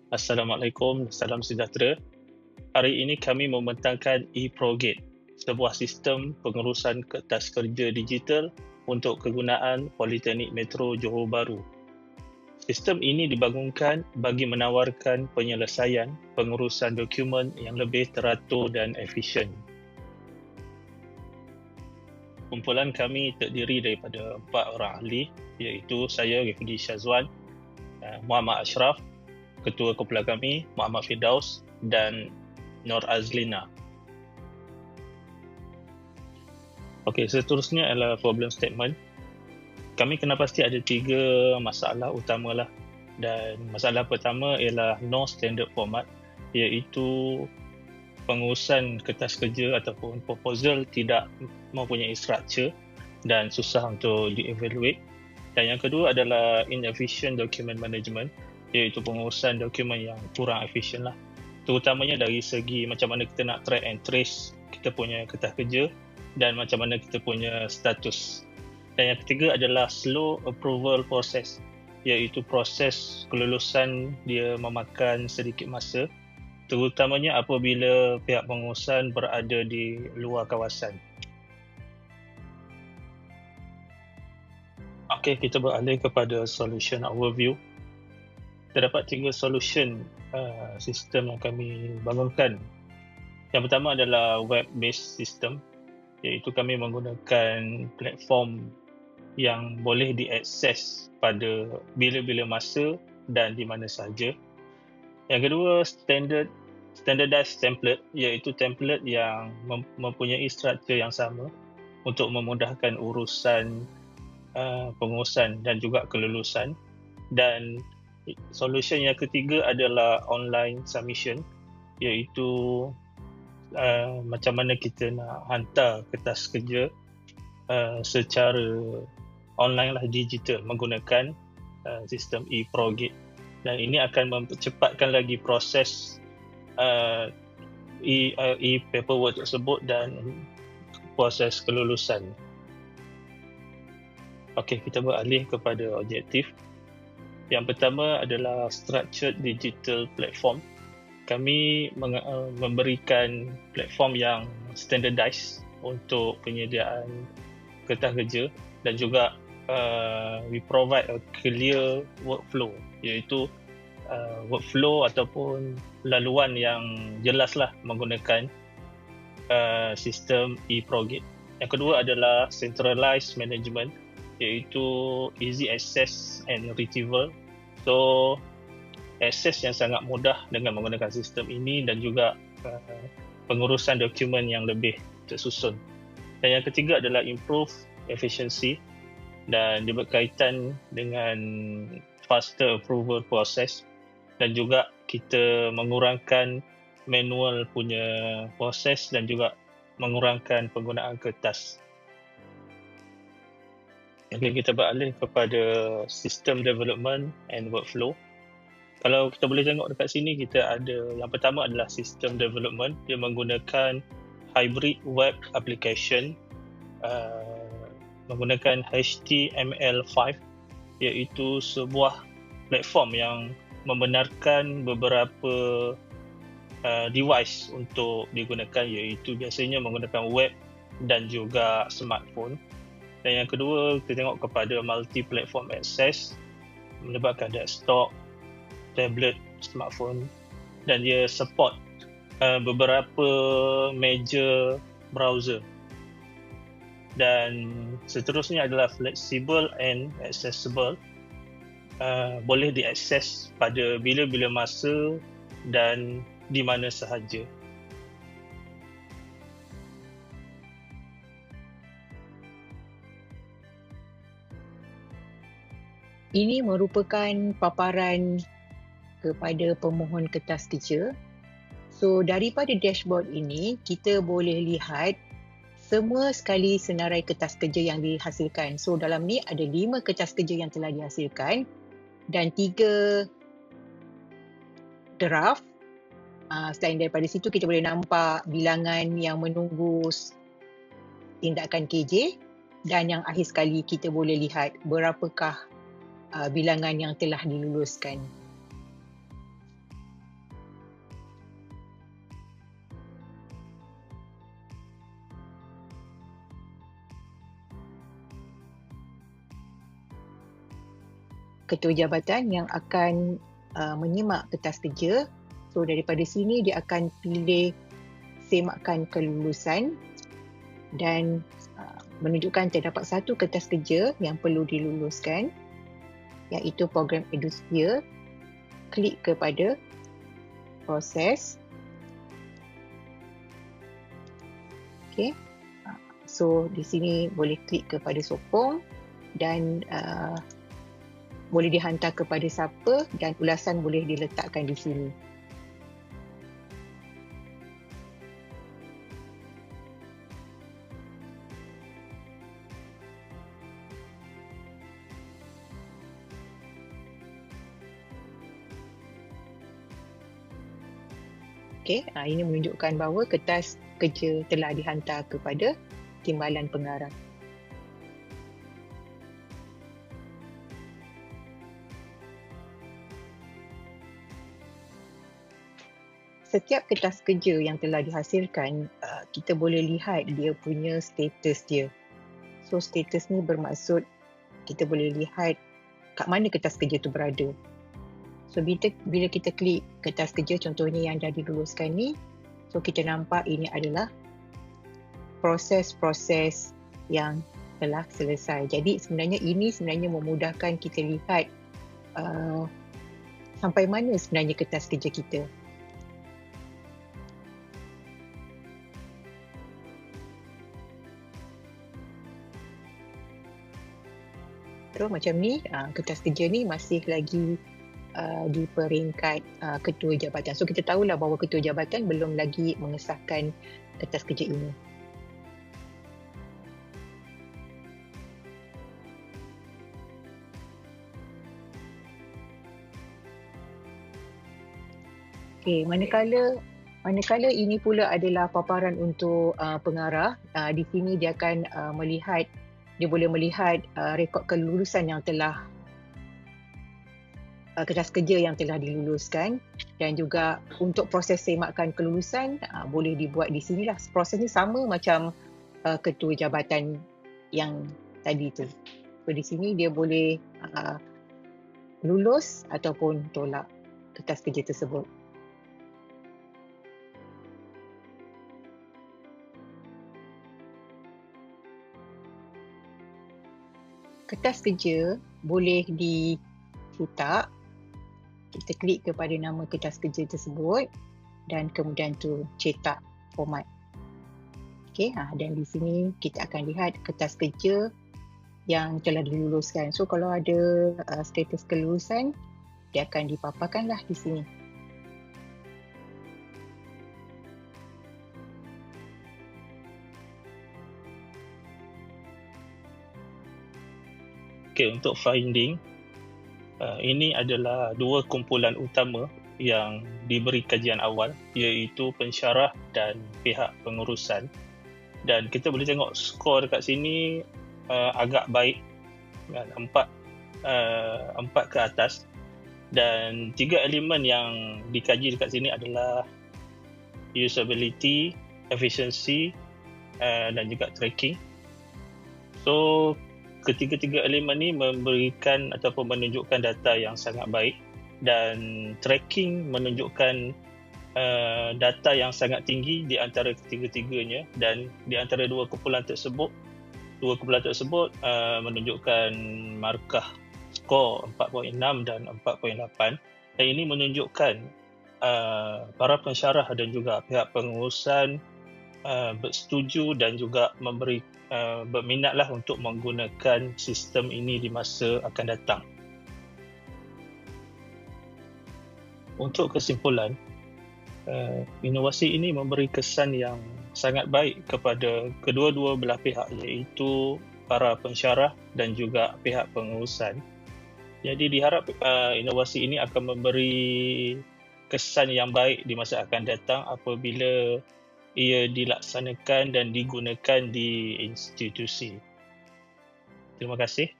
Assalamualaikum, salam sejahtera. Hari ini kami membentangkan eProgate, sebuah sistem pengurusan kertas kerja digital untuk kegunaan Politeknik Metro Johor Bahru. Sistem ini dibangunkan bagi menawarkan penyelesaian pengurusan dokumen yang lebih teratur dan efisien. Kumpulan kami terdiri daripada 4 orang ahli, iaitu saya, Rifdi Syazwan, Muhammad Ashraf, Ketua Kumpulan kami, Muhammad Firdaus dan Nur Azlina. Okey, seterusnya adalah problem statement. Kami kena pasti ada 3 masalah utamalah, dan masalah pertama ialah no standard format, iaitu pengurusan kertas kerja ataupun proposal tidak mempunyai structure dan susah untuk di-evaluate. Dan yang kedua adalah inefficient document management, iaitu pengurusan dokumen yang kurang efisien lah. Terutamanya dari segi macam mana kita nak track and trace kita punya kertas kerja dan macam mana kita punya status. Dan yang ketiga adalah slow approval process, iaitu proses kelulusan dia memakan sedikit masa, terutamanya apabila pihak pengurusan berada di luar kawasan. Okey, kita beralih kepada solution overview. Terdapat 3 solution sistem yang kami bangunkan. Yang pertama adalah web-based system, iaitu kami menggunakan platform yang boleh diakses pada bila-bila masa dan di mana sahaja. Yang kedua, standardized template, iaitu template yang mempunyai struktur yang sama untuk memudahkan urusan pengurusan dan juga kelulusan. Dan solution yang ketiga adalah online submission, iaitu macam mana kita nak hantar kertas kerja secara online lah, digital, menggunakan sistem eProgate. Dan ini akan mempercepatkan lagi proses e-paperwork tersebut dan proses kelulusan. Okey, kita beralih kepada objektif. Yang pertama adalah structured digital platform. Kami memberikan platform yang standardized untuk penyediaan kertas kerja, dan juga we provide a clear workflow, iaitu workflow ataupun laluan yang jelaslah menggunakan sistem eProgate. Yang kedua adalah centralized management, iaitu easy access and retrieval. So akses yang sangat mudah dengan menggunakan sistem ini, dan juga pengurusan dokumen yang lebih tersusun. Dan yang ketiga adalah improve efficiency, dan dia berkaitan dengan faster approval process, dan juga kita mengurangkan manual punya proses dan juga mengurangkan penggunaan kertas. Jadi kita beralih kepada system development and workflow. Kalau kita boleh tengok dekat sini, kita ada yang pertama adalah system development. Dia menggunakan hybrid web application menggunakan HTML5, iaitu sebuah platform yang membenarkan beberapa device untuk digunakan, iaitu biasanya menggunakan web dan juga smartphone. Dan yang kedua, kita tengok kepada multi-platform access, melibatkan desktop, tablet, smartphone, dan dia support beberapa major browser. Dan seterusnya adalah flexible and accessible, boleh diakses pada bila-bila masa dan di mana sahaja. Ini merupakan paparan kepada pemohon kertas kerja. So daripada dashboard ini, kita boleh lihat semua sekali senarai kertas kerja yang dihasilkan. So dalam ni ada 5 kertas kerja yang telah dihasilkan dan 3 draft. Selain daripada situ, kita boleh nampak bilangan yang menunggu tindakan KJ, dan yang akhir sekali kita boleh lihat berapakah bilangan yang telah diluluskan. ketua jabatan yang akan menyimak kertas kerja. So daripada sini dia akan pilih semakkan kelulusan dan menunjukkan terdapat satu kertas kerja yang perlu diluluskan, iaitu program EduSphere. Klik kepada proses. Okay. So di sini boleh klik kepada sokong dan boleh dihantar kepada siapa dan ulasan boleh diletakkan di sini. Okay, ini menunjukkan bahawa kertas kerja telah dihantar kepada Timbalan Pengarah. Setiap kertas kerja yang telah dihasilkan, kita boleh lihat dia punya status dia. So status ni bermaksud kita boleh lihat kat mana kertas kerja tu berada. So bila kita klik kertas kerja contohnya yang dah diluluskan ni, so kita nampak ini adalah proses-proses yang telah selesai. Jadi sebenarnya ini memudahkan kita lihat sampai mana sebenarnya kertas kerja kita. So macam ni, kertas kerja ni masih lagi di peringkat ketua jabatan. So kita tahulah bahawa ketua jabatan belum lagi mengesahkan kertas kerja ini. Okey, manakala ini pula adalah paparan untuk pengarah, di sini dia akan boleh melihat rekod kelulusan yang telah kertas kerja yang telah diluluskan, dan juga untuk proses semakkan kelulusan boleh dibuat di sinilah. Proses ni sama macam ketua jabatan yang tadi tu. So di sini dia boleh lulus ataupun tolak kertas kerja tersebut. Kertas kerja boleh dicetak. Kita klik kepada nama kertas kerja tersebut dan kemudian tu cetak format. Okey, dan di sini kita akan lihat kertas kerja yang telah diluluskan. So kalau ada status kelulusan, dia akan dipaparkanlah di sini. Okey, untuk finding, ini adalah dua kumpulan utama yang diberi kajian awal, iaitu pensyarah dan pihak pengurusan. Dan kita boleh tengok skor dekat sini agak baik, 4 ke atas. Dan 3 elemen yang dikaji dekat sini adalah usability, efficiency dan juga tracking. So ketiga-tiga elemen ni memberikan ataupun menunjukkan data yang sangat baik, dan tracking menunjukkan data yang sangat tinggi di antara ketiga-tiganya, dan di antara dua kumpulan tersebut menunjukkan markah skor 4.6 dan 4.8, dan ini menunjukkan para pensyarah dan juga pihak pengurusan bersetuju dan juga berminatlah untuk menggunakan sistem ini di masa akan datang. Untuk kesimpulan, inovasi ini memberi kesan yang sangat baik kepada kedua-dua belah pihak, iaitu para pensyarah dan juga pihak pengurusan. Jadi diharap inovasi ini akan memberi kesan yang baik di masa akan datang apabila ia dilaksanakan dan digunakan di institusi. Terima kasih.